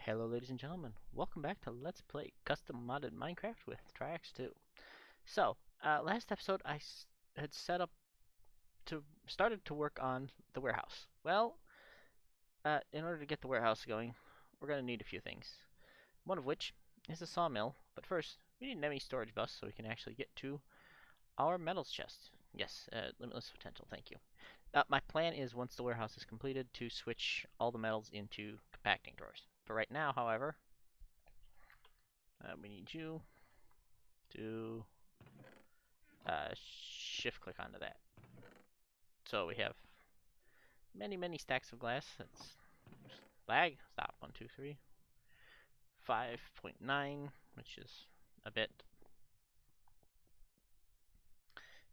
Hello ladies and gentlemen, welcome back to Let's Play Custom Modded Minecraft with Triax2. Last episode had started to work on the warehouse. In order to get the warehouse going, we're going to need a few things. One of which is a sawmill, but first, we need an ME storage bus so we can actually get to our metals chest. Yes, limitless potential, thank you. My plan is, once the warehouse is completed, to switch all the metals into compacting drawers. But right now, however, we need you to shift click onto that. So we have many stacks of glass. That's lag. Stop. 1, 2, 3. 5.9, which is a bit.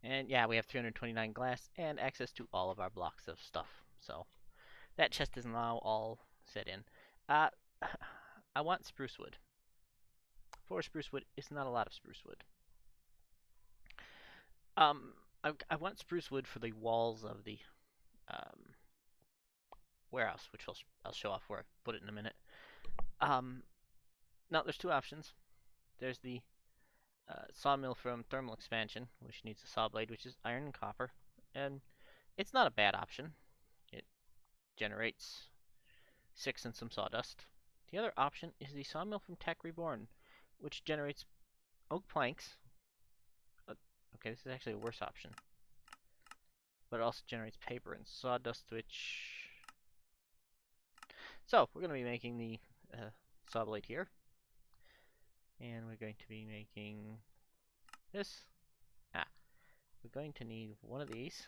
And yeah, we have 329 glass and access to all of our blocks of stuff. So that chest is now all set in. I want spruce wood. For spruce wood is not a lot of spruce wood. I want spruce wood for the walls of the warehouse, which I'll show off where I put it in a minute. Now there's two options. There's the sawmill from thermal expansion, which needs a saw blade, which is iron and copper, and it's not a bad option. It generates 6 and some sawdust. The other option is the sawmill from Tech Reborn, which generates oak planks. Okay, this is actually a worse option. But it also generates paper and sawdust, which... So, we're going to be making the saw blade here. And we're going to be making this. We're going to need one of these.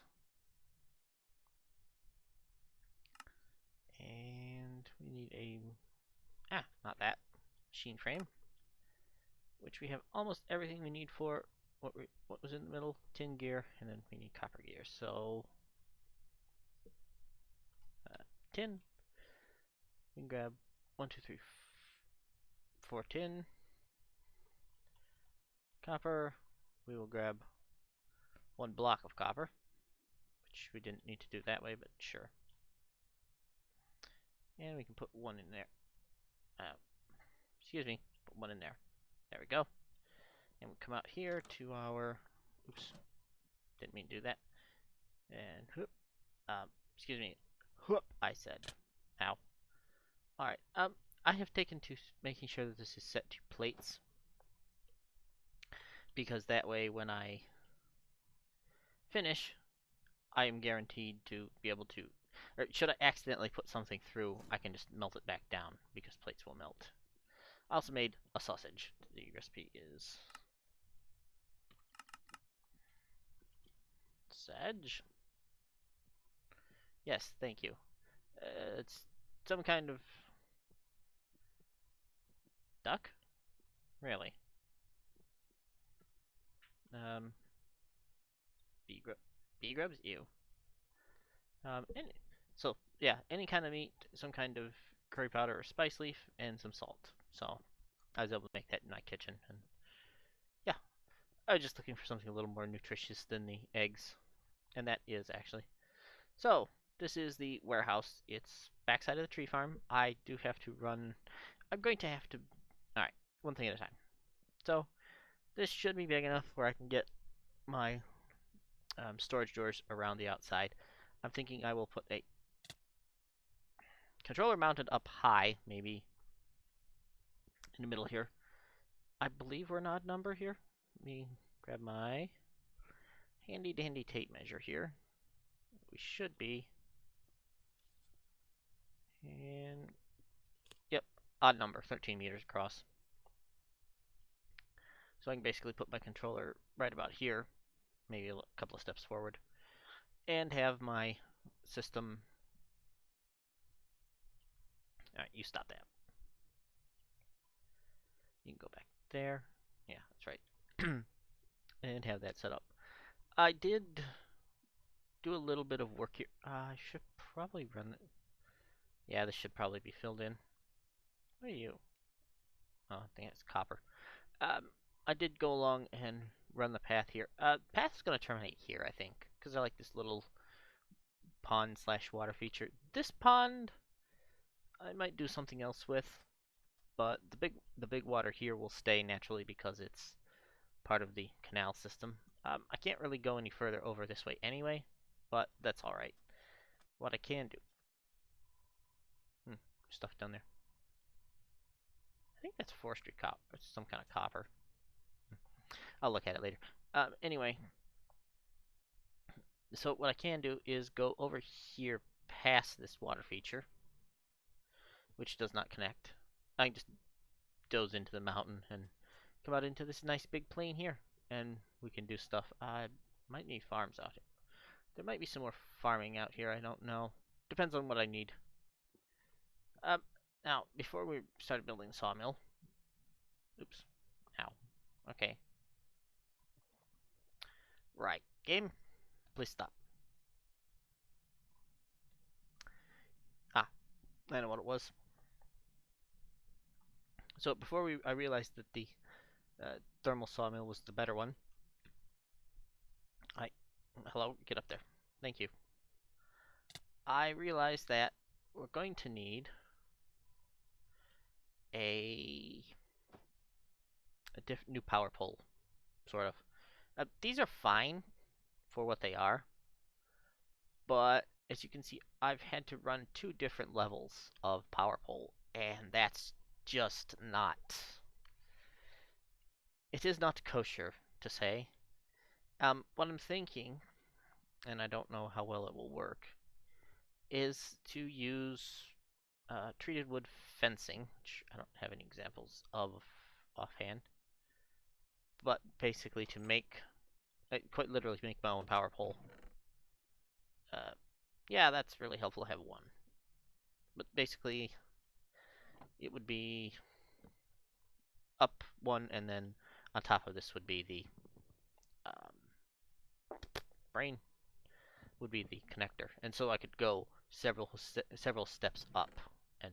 And we need a... not that. Machine frame. Which we have almost everything we need for what was in the middle? Tin gear, and then we need copper gear. So, tin. We can grab 1, 2, 3, 4 tin. Copper. We will grab 1 block of copper, which we didn't need to do that way, but sure. And we can put 1 in there. Excuse me, put 1 in there. There we go. And we come out here to our, oops, didn't mean to do that. And whoop, excuse me, whoop, I said, ow. Alright, I have taken to making sure that this is set to plates, because that way when I finish, I am guaranteed to be able to, or should I accidentally put something through, I can just melt it back down, because plates will melt. I also made a sausage. The recipe is Sage. Yes, thank you. It's some kind of duck? Really? Bee grubs? Ew. So, yeah, any kind of meat, some kind of curry powder or spice leaf, and some salt. So, I was able to make that in my kitchen. And yeah, I was just looking for something a little more nutritious than the eggs. And that is, actually. So, this is the warehouse. It's backside of the tree farm. I do have to run... I'm going to have to... Alright, one thing at a time. So, this should be big enough where I can get my storage drawers around the outside. I'm thinking I will put a controller mounted up high, maybe in the middle here. I believe we're an odd number here. Let me grab my handy dandy tape measure here. We should be. And yep, odd number, 13 meters across. So I can basically put my controller right about here, maybe a couple of steps forward, and have my system... Alright, you stop that. You can go back there. Yeah, that's right. And have that set up. I did do a little bit of work here. I should probably run it. Yeah, this should probably be filled in. What are you? Oh, I think it's copper. I did go along and run the path here. Path is going to terminate here, I think, because I like this little pond/water feature. This pond, I might do something else with. but the big water here will stay naturally because it's part of the canal system. I can't really go any further over this way anyway, but that's all right. What I can do, stuff down there. I think that's forestry copper. It's some kind of copper. I'll look at it later. Anyway, so what I can do is go over here past this water feature, which does not connect. I can just doze into the mountain and come out into this nice big plain here, and we can do stuff. I might need farms out here. There might be some more farming out here. I don't know. Depends on what I need. Now, before we started building the sawmill, oops, ow, okay, right, game, please stop. Ah, I know what it was. So before I realized that the thermal sawmill was the better one. Hello, get up there. Thank you. I realized that we're going to need a new power pole, sort of. These are fine for what they are, but as you can see, I've had to run 2 different levels of power pole, and that's just not. It is not kosher to say. What I'm thinking, and I don't know how well it will work, is to use treated wood fencing, which I don't have any examples of offhand, but basically to make, quite literally make my own power pole. Yeah, that's really helpful to have one. But basically, it would be up one, and then on top of this would be the brain, would be the connector, and so I could go several steps up. And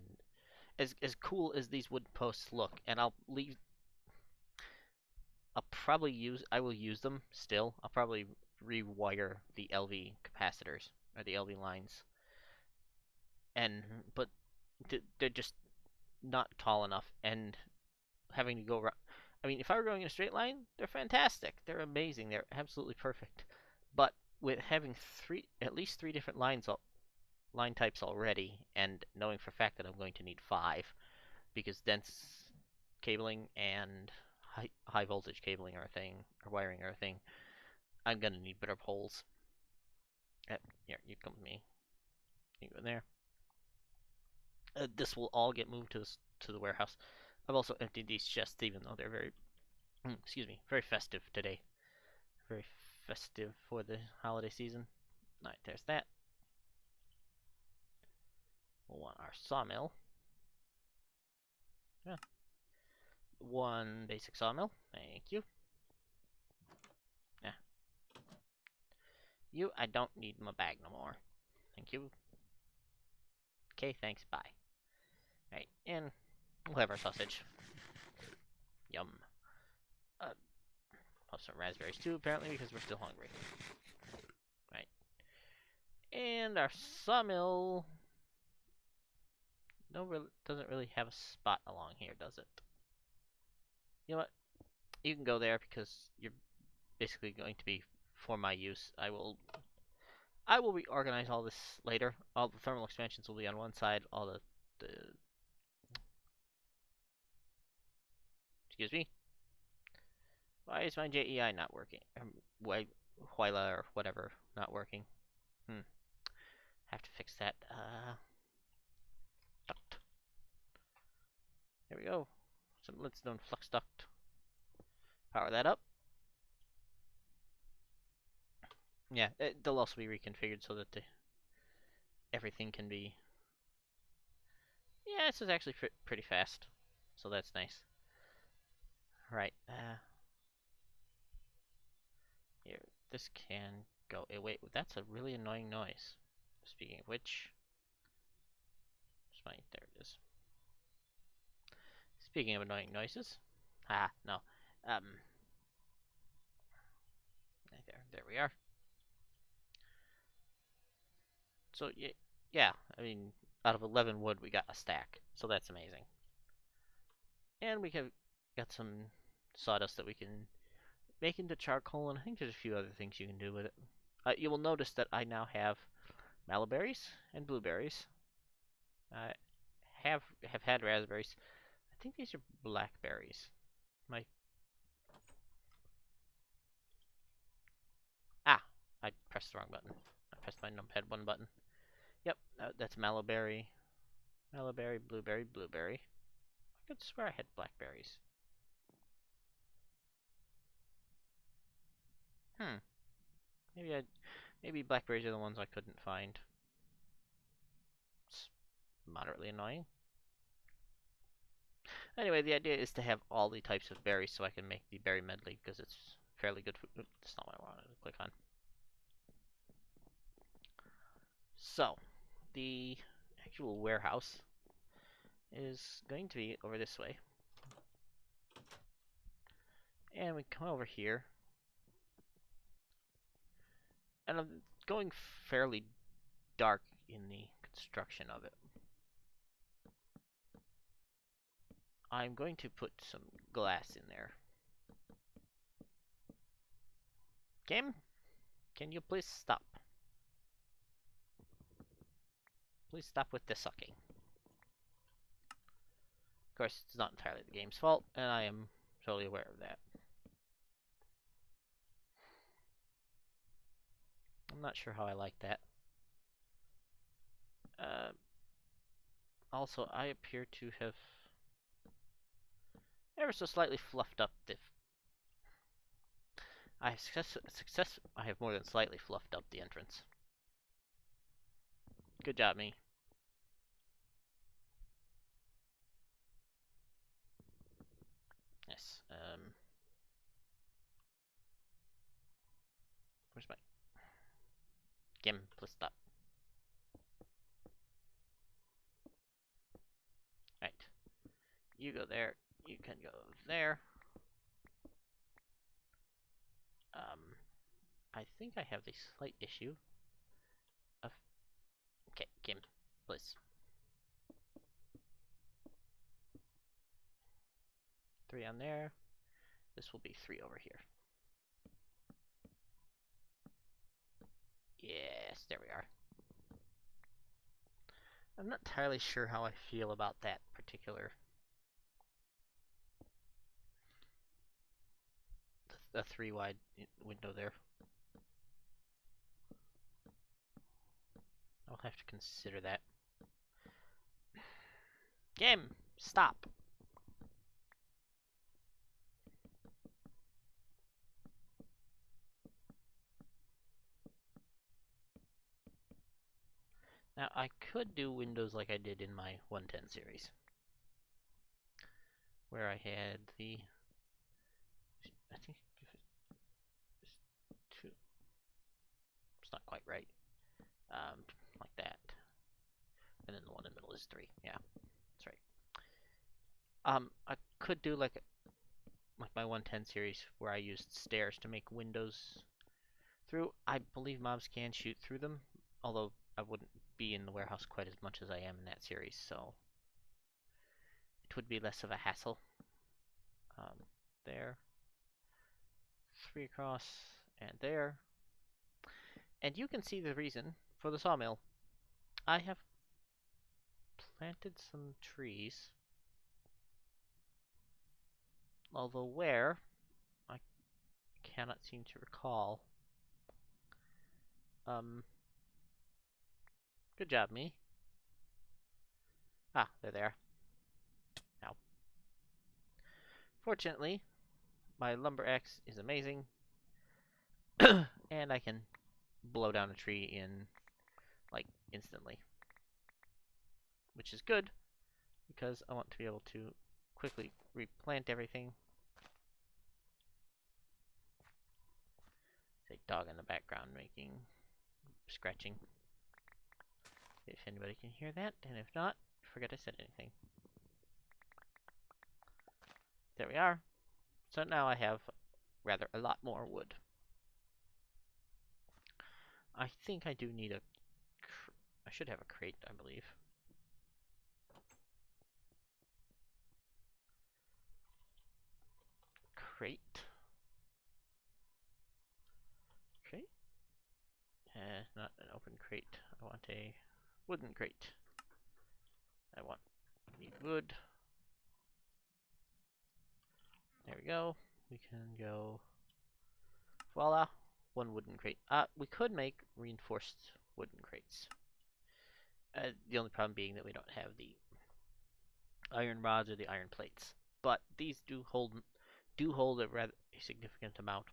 as cool as these wood posts look, and I will use them still. I'll probably rewire the LV capacitors or the LV lines, but they're just not tall enough, and having to go around. I mean, if I were going in a straight line, they're fantastic. They're amazing. They're absolutely perfect. But with having at least three different line types already, and knowing for a fact that I'm going to need 5, because dense cabling and high voltage cabling are a thing, or wiring are a thing, I'm gonna need better poles. Here, you come with me. You go in there. This will all get moved to the warehouse. I've also emptied these chests, even though they're very, excuse me, very festive today. Very festive for the holiday season. Alright, there's that. We'll want our sawmill. Yeah. 1 basic sawmill. Thank you. Yeah. You, I don't need my bag no more. Thank you. Okay, thanks, bye. Alright, and we'll have our sausage. Yum. Have some raspberries too, apparently, because we're still hungry. Right. And our sawmill doesn't really have a spot along here, does it? You know what? You can go there because you're basically going to be for my use. I will reorganize all this later. All the thermal expansions will be on one side. All the excuse me. Why is my JEI not working? Huila or whatever not working? Have to fix that. Duct. There we go. Some Lidstone flux duct. Power that up. Yeah, they'll also be reconfigured so that everything can be. Yeah, this is actually pretty fast, so that's nice. Right. Here, this can go. Wait, that's a really annoying noise. Speaking of which, there it is. Speaking of annoying noises, no. There we are. So yeah, I mean, out of 11 wood, we got a stack, so that's amazing. And we have got some sawdust that we can make into charcoal, and I think there's a few other things you can do with it. You will notice that I now have mallow-berries and blueberries. I have had raspberries. I think these are blackberries. My I pressed the wrong button. I pressed my numpad 1 button. Yep, that's mallowberry, blueberry, blueberry. I could swear I had blackberries. Hmm. Maybe blackberries are the ones I couldn't find. It's moderately annoying. Anyway, the idea is to have all the types of berries so I can make the berry medley because it's fairly good food. That's not what I wanted to click on. So, the actual warehouse is going to be over this way. And we come over here. And I'm going fairly dark in the construction of it. I'm going to put some glass in there. Game, can you please stop? Please stop with the sucking. Of course, it's not entirely the game's fault, and I am totally aware of that. I'm not sure how I like that. Also, I appear to have ever so slightly fluffed up the... I have more than slightly fluffed up the entrance. Good job, me. Yes, where's my... Game, please stop. Right. You go there. You can go there. I think I have the slight issue of... Okay, Kim, please. 3 on there. This will be 3 over here. Yes, there we are. I'm not entirely sure how I feel about that particular... the 3 wide window there. I'll have to consider that. Game, stop. Now, I could do windows like I did in my 110 series, where I had the... I think it's 2. It's not quite right. Like that. And then the one in the middle is 3. Yeah, that's right. I could do like my 110 series where I used stairs to make windows through. I believe mobs can shoot through them, although I wouldn't be in the warehouse quite as much as I am in that series, so it would be less of a hassle. There. 3 across, and there. And you can see the reason for the sawmill. I have planted some trees, although where, I cannot seem to recall. Good job, me. Ah, they're there. Now, fortunately, my lumber axe is amazing, and I can blow down a tree in, like, instantly. Which is good, because I want to be able to quickly replant everything. There's a dog in the background making... scratching. If anybody can hear that, and if not, forget I said anything. There we are. So now I have rather a lot more wood. I think I do need a... I should have a crate, I believe. crate. Crate? Not an open crate. I want a wooden crate. Need wood. There we go. We can go. Voila. One wooden crate. We could make reinforced wooden crates. The only problem being that we don't have the iron rods or the iron plates. But these do hold a rather significant amount.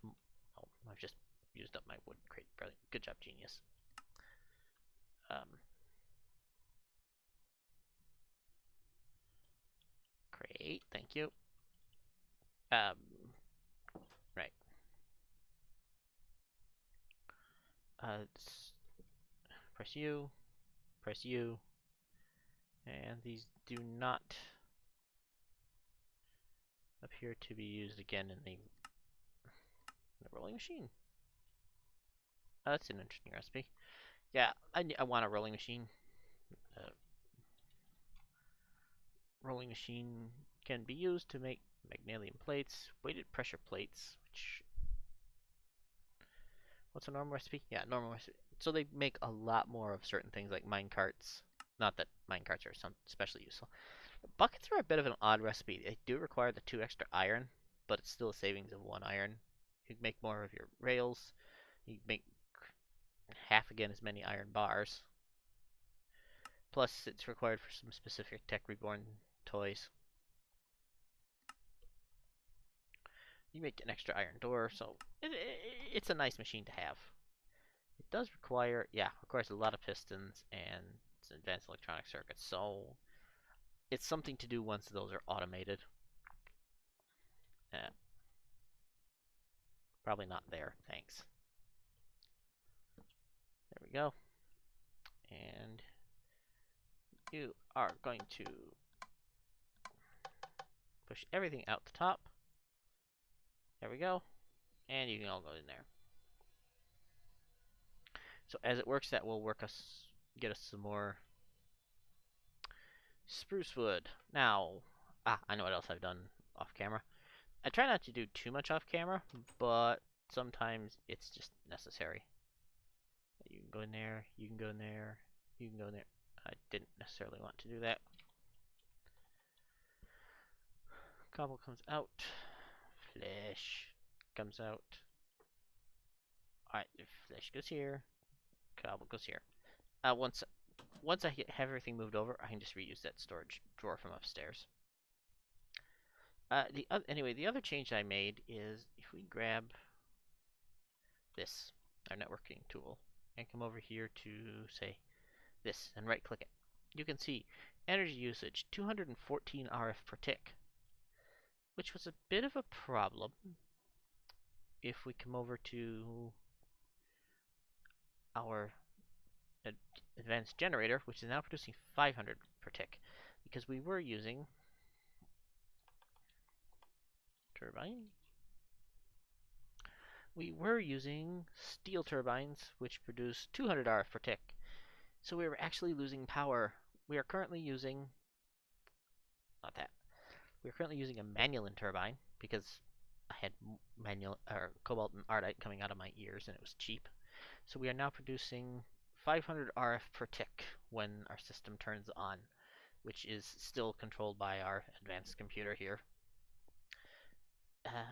Oh, I've just used up my wooden crate. Brilliant. Good job, genius. Crate. Thank you. Right. Press U. Press U. And these do not appear to be used again in the rolling machine. Oh, that's an interesting recipe. Yeah, I want a rolling machine. Rolling machine can be used to make magnesium plates, weighted pressure plates, which... What's a normal recipe? Yeah, normal recipe. So they make a lot more of certain things like mine carts. Not that mine carts are especially useful. Buckets are a bit of an odd recipe. They do require the 2 extra iron, but it's still a savings of 1 iron. You can make more of your rails. You can make half again as many iron bars. Plus, it's required for some specific Tech Reborn toys. You make an extra iron door, so it's a nice machine to have. It does require, requires a lot of pistons and advanced electronic circuits, so it's something to do once those are automated. Probably not there, thanks. There we go. And you are going to push everything out the top. There we go. And you can all go in there. So as it works, that will get us some more spruce wood. Now, I know what else I've done off camera. I try not to do too much off camera, but sometimes it's just necessary. You can go in there, you can go in there, you can go in there. I didn't necessarily want to do that. Cobble comes out. Flesh comes out. Alright, flesh goes here. Cobble goes here. Once I have everything moved over, I can just reuse that storage drawer from upstairs. Anyway, the other change I made is if we grab this, our networking tool, and come over here to, say, this, and right-click it, you can see energy usage, 214 RF per tick, which was a bit of a problem. If we come over to our advanced generator, which is now producing 500 per tick, because we were using turbine. We were using steel turbines, which produce 200 RF per tick. So we were actually losing power. We are currently using, not that. We are currently using a Manualin turbine because I had cobalt and ardite coming out of my ears and it was cheap. So we are now producing 500 RF per tick when our system turns on, which is still controlled by our advanced computer here.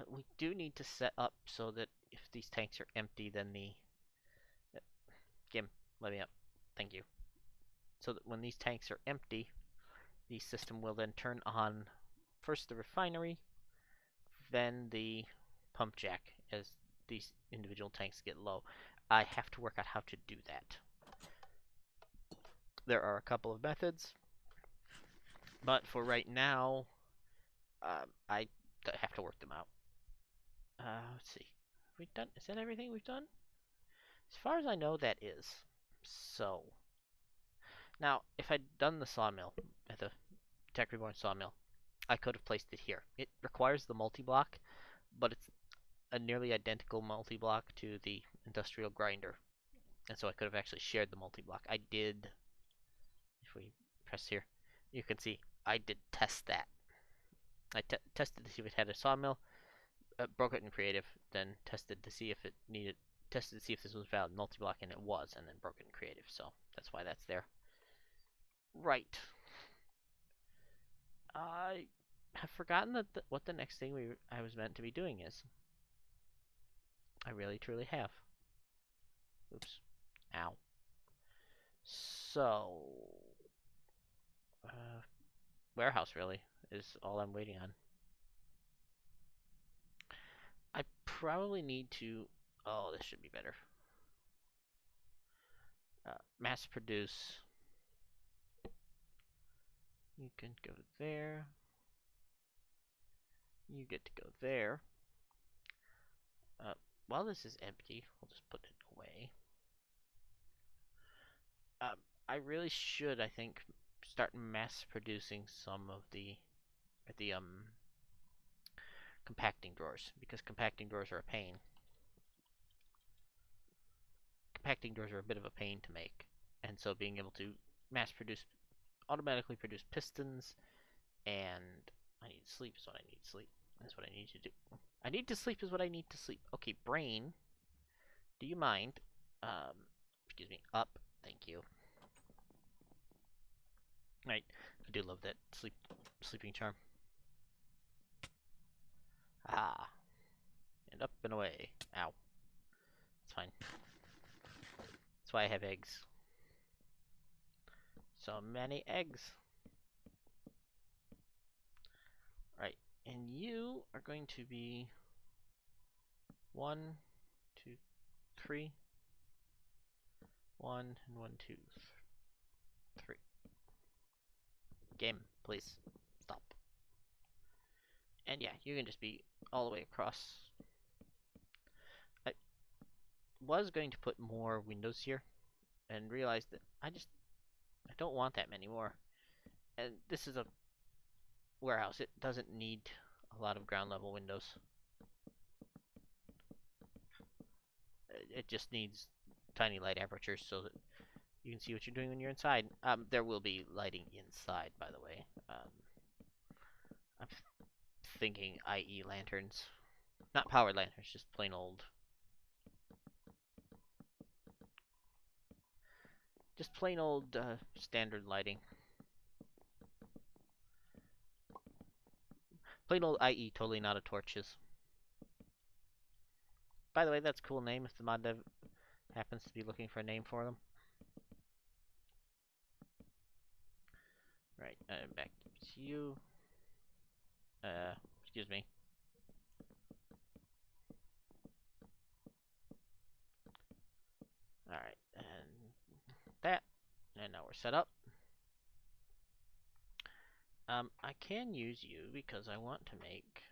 We do need to set up so that if these tanks are empty, then the... Kim, let me up. Thank you. So that when these tanks are empty, the system will then turn on first the refinery, then the pump jack as these individual tanks get low. I have to work out how to do that. There are a couple of methods, but for right now, I have to work them out. Let's see. Have we done? Is that everything we've done? As far as I know, that is. So, now, if I'd done the sawmill at the Tech Reborn sawmill, I could have placed it here. It requires the multi-block, but it's a nearly identical multi-block to the industrial grinder. And so I could have actually shared the multi-block. I did, if we press here, you can see I did test that. I tested to see if it had a sawmill. broke it in creative, then tested to see if it needed tested to see if this was valid multi-block, and it was, and then broke it in creative. So that's why that's there. Right. I have forgotten what the next thing I was meant to be doing is. I really truly have. Oops. Ow. So, warehouse really is all I'm waiting on. I probably need to. Oh, this should be better. Mass produce. You can go there. You get to go there. While this is empty, we'll just put it away. I really should, I think, start mass producing some of the compacting drawers, because compacting drawers are a pain. Compacting drawers are a bit of a pain to make, and so being able to mass produce, automatically produce pistons, and I need sleep is what I need to sleep. That's what I need to do. I need to sleep is what I need to sleep. Okay, brain, do you mind? Excuse me, up. Thank you. Right, I do love that sleeping charm. Ah, and up and away. Ow. It's fine. That's why I have eggs. So many eggs. Right, and you are going to be 1, 2, 3. 1 and 1, 2, 3. Game, please. Stop. And yeah, you can just be all the way across. I was going to put more windows here and realized that I don't want that many more. And this is a warehouse. It doesn't need a lot of ground level windows. It just needs tiny light apertures so that you can see what you're doing when you're inside. There will be lighting inside, by the way. I'm thinking IE lanterns. Not powered lanterns, just plain old. Just plain old standard lighting. Plain old IE, totally not a torches. By the way, that's a cool name if the mod dev happens to be looking for a name for them. Right, back to you. Excuse me. Alright, and that. And now we're set up. I can use you because I want to make...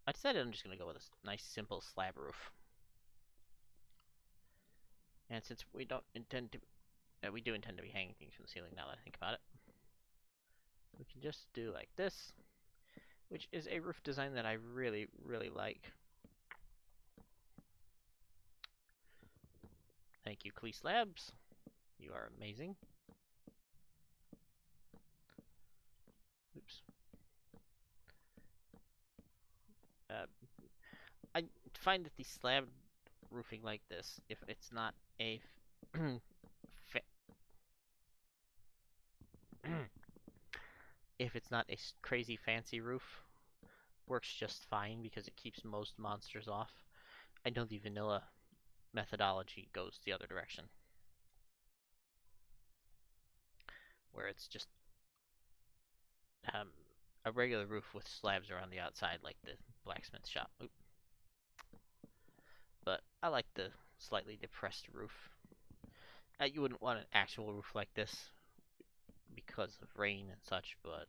I decided I'm just going to go with a nice simple slab roof. And since we don't intend to... we do intend to be hanging things from the ceiling now that I think about it. We can just do like this, which is a roof design that I really, really like. Thank you, Clee Slabs. You are amazing. Oops. I find that the slab roofing like this, if it's not a if it's not a crazy fancy roof, works just fine because it keeps most monsters off. I know the vanilla methodology goes the other direction, where it's just a regular roof with slabs around the outside, like the blacksmith shop. Oop. But I like the slightly depressed roof. You wouldn't want an actual roof like this because of rain and such, but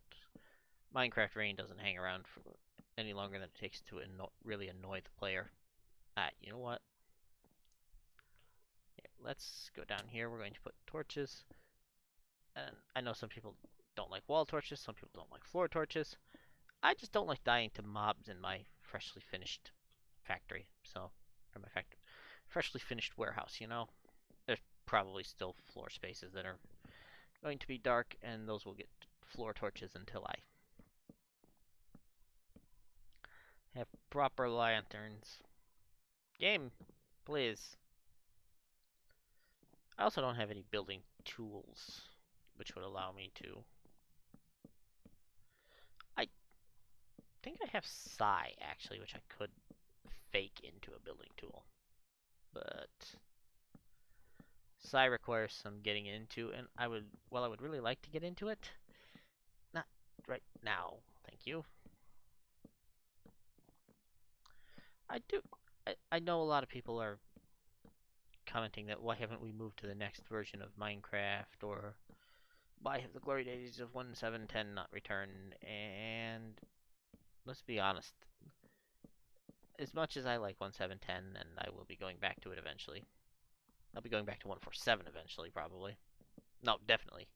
Minecraft rain doesn't hang around for any longer than it takes to really annoy the player. You know what? Here, let's go down here. We're going to put torches. And I know some people don't like wall torches, some people don't like floor torches. I just don't like dying to mobs in my freshly finished factory. So, or my freshly finished warehouse, you know? There's probably still floor spaces that are going to be dark, and those will get floor torches until I Have proper lanterns. Game, please. I also don't have any building tools, which would allow me to. I think I have Psi, actually, which I could fake into a building tool. But Psi requires some getting into, and while I would really like to get into it, not right now, thank you. I know a lot of people are commenting that why haven't we moved to the next version of Minecraft, or why have the glory days of 1.7.10 not returned? And let's be honest, as much as I like 1.7.10, and I will be going back to it eventually, I'll be going back to 1.4.7 eventually, probably. No, definitely.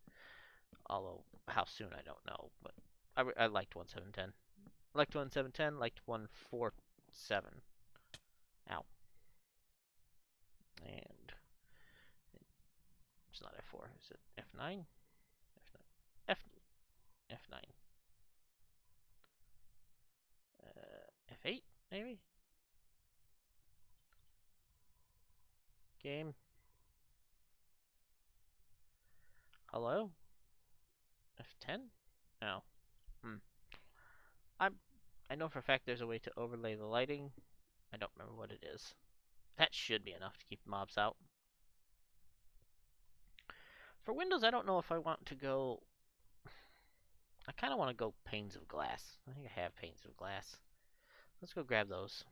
Although, how soon, I don't know. But I liked 1.7.10. Liked 1.7.10, liked 1.4.7. Ow. And it's not F4, is it F9? F9. F9. F8, maybe? Game. Hello? F10? No. I know for a fact there's a way to overlay the lighting. I don't remember what it is. That should be enough to keep mobs out. For Windows, I don't know if I want to go. I kind of want to go panes of glass. I think I have panes of glass. Let's go grab those.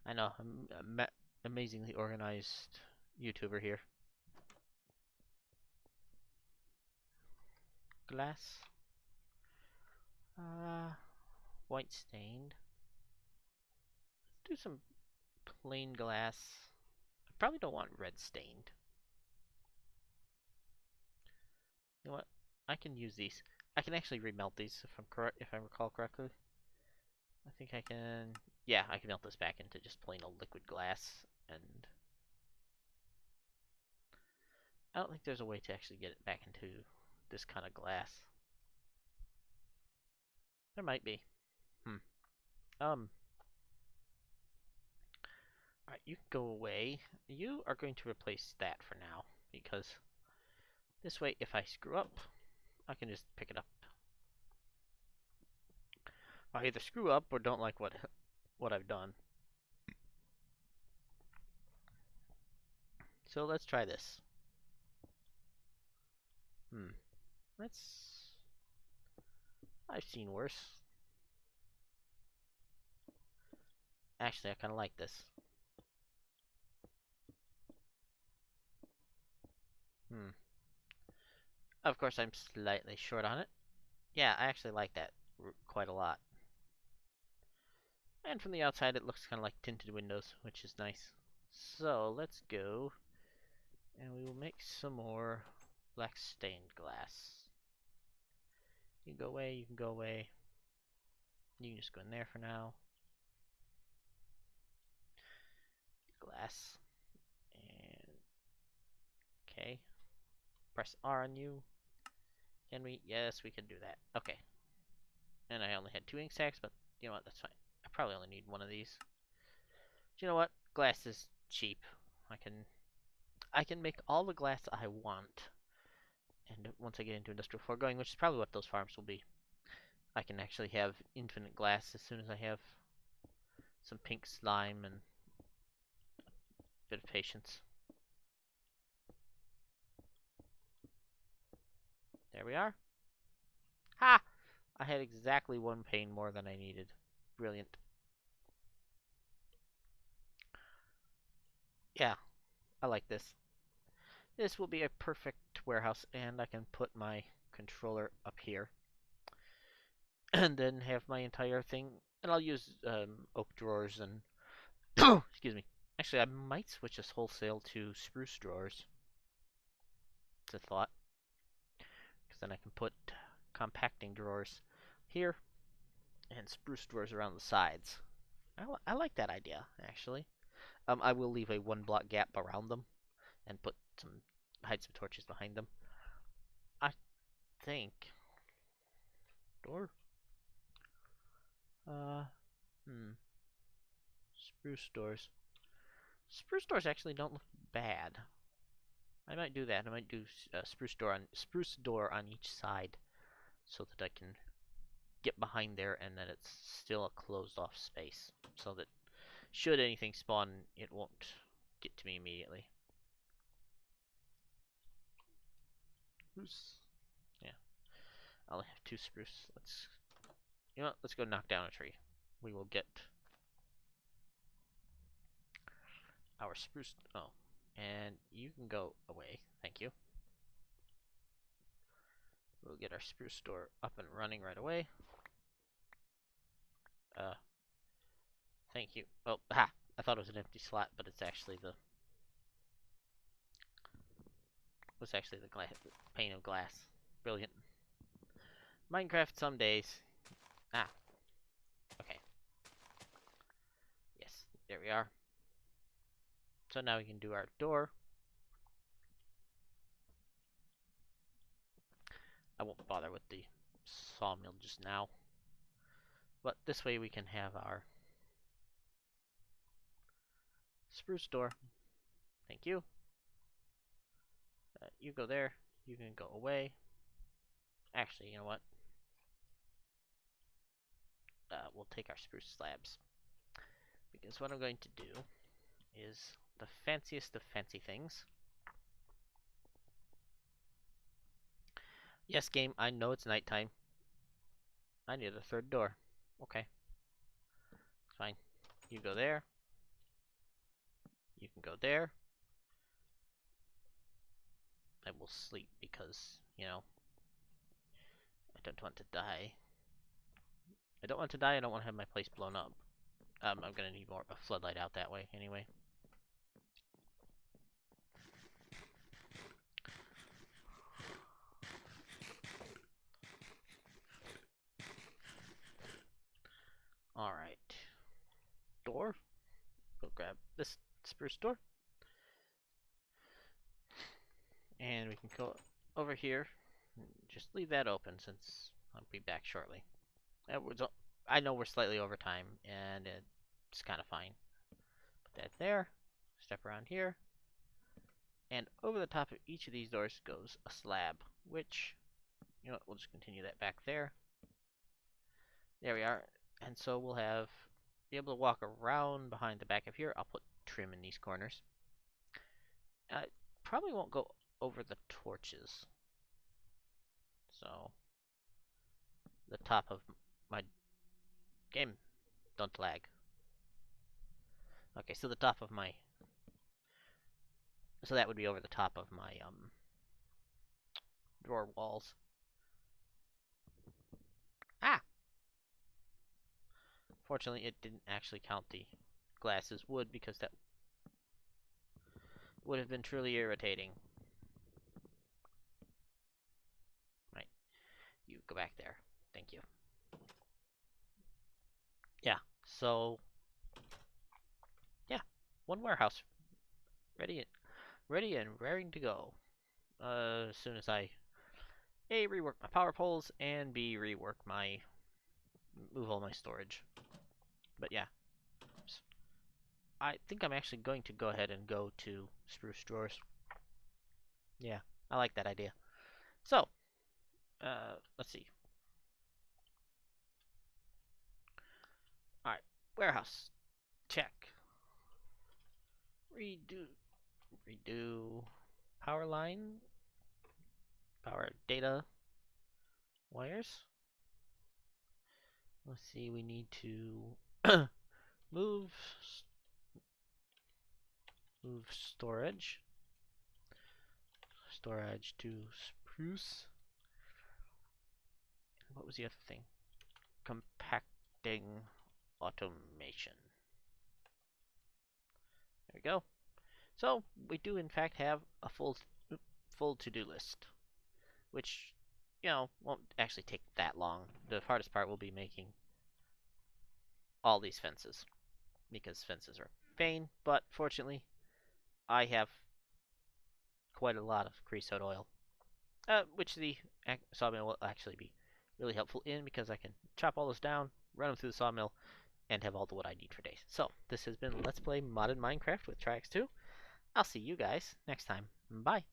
I know, I'm amazingly organized YouTuber here. Glass. White stained. Let's do some plain glass. I probably don't want red stained. You know what? I can use these. I can actually remelt these if I recall correctly. I think I can. Yeah, I can melt this back into just plain old liquid glass, and I don't think there's a way to actually get it back into this kind of glass. There might be. Alright, you can go away. You are going to replace that for now, because this way, if I screw up, I can just pick it up. I either screw up or don't like what I've done. So let's try this. Let's. I've seen worse. Actually, I kind of like this. Of course, I'm slightly short on it. Yeah, I actually like that quite a lot. And from the outside, it looks kind of like tinted windows, which is nice. So let's go, and we will make some more black stained glass. You can go away, you can go away. You can just go in there for now. Glass. And okay. Press R on you. Can we? Yes, we can do that. Okay. And I only had 2 ink sacks, but you know what? That's fine. I probably only need 1 of these. But you know what? Glass is cheap. I can make all the glass I want. And once I get into industrial foregoing, which is probably what those farms will be, I can actually have infinite glass as soon as I have some pink slime and a bit of patience. There we are. Ha! I had exactly 1 pane more than I needed. Brilliant. Yeah, I like this. This will be a perfect warehouse, and I can put my controller up here. And then have my entire thing, and I'll use oak drawers and excuse me. Actually, I might switch this wholesale to spruce drawers. It's a thought, because then I can put compacting drawers here and spruce drawers around the sides. I like that idea, actually. I will leave a 1 block gap around them and hide some torches behind them. I think door. Uh, hmm. Spruce doors. Spruce doors actually don't look bad. I might do that. I might do a spruce door on each side, so that I can get behind there, and that it's still a closed off space, so that should anything spawn, it won't get to me immediately. Spruce. Yeah, I only have 2 spruce. You know what? Let's go knock down a tree. We will get our spruce. Oh, and you can go away. Thank you. We'll get our spruce door up and running right away. Thank you. Oh, ha! I thought it was an empty slot, but it's actually the pane of glass. Brilliant. Minecraft some days. Ah, okay. Yes, there we are. So now we can do our door. I won't bother with the sawmill just now. But this way we can have our spruce door. Thank you. You go there. You can go away. Actually, you know what? We'll take our spruce slabs. Because what I'm going to do is the fanciest of fancy things. Yes, game, I know it's nighttime. I need a 3rd door. Okay. Fine. You go there. You can go there. I will sleep because, you know, I don't want to die. I don't want to die, I don't want to have my place blown up. I'm gonna need a floodlight out that way anyway. Alright. Door. Go grab this spruce door. And we can go over here. Just leave that open since I'll be back shortly. I know we're slightly over time, and it's kind of fine. Put that there. Step around here. And over the top of each of these doors goes a slab, which, you know what, we'll just continue that back there. There we are. And so we'll be able to walk around behind the back of here. I'll put trim in these corners. Probably won't go over the torches. So, the top of my game, don't lag. Okay, so the top of my, so that would be over the top of my drawer walls. Ah! Fortunately, it didn't actually count the glass as wood because that would have been truly irritating. Right. You go back there. Thank you. Yeah, so yeah, one warehouse ready and raring to go. As soon as I A, rework my power poles, and B, move all my storage. But yeah, I think I'm actually going to go ahead and go to spruce drawers. Yeah, I like that idea. So, let's see. Alright, warehouse. Check. Redo power line. Power data wires. Let's see, we need to move storage to spruce. What was the other thing? Compacting automation. There we go. So we do in fact have a full to-do list, which, you know, won't actually take that long. The hardest part will be making all these fences, because fences are a pain, but fortunately I have quite a lot of creosote oil, which the sawmill will actually be really helpful in, because I can chop all this down, run them through the sawmill, and have all the wood I need for days. So, this has been Let's Play Modded Minecraft with Triax 2. I'll see you guys next time. Bye.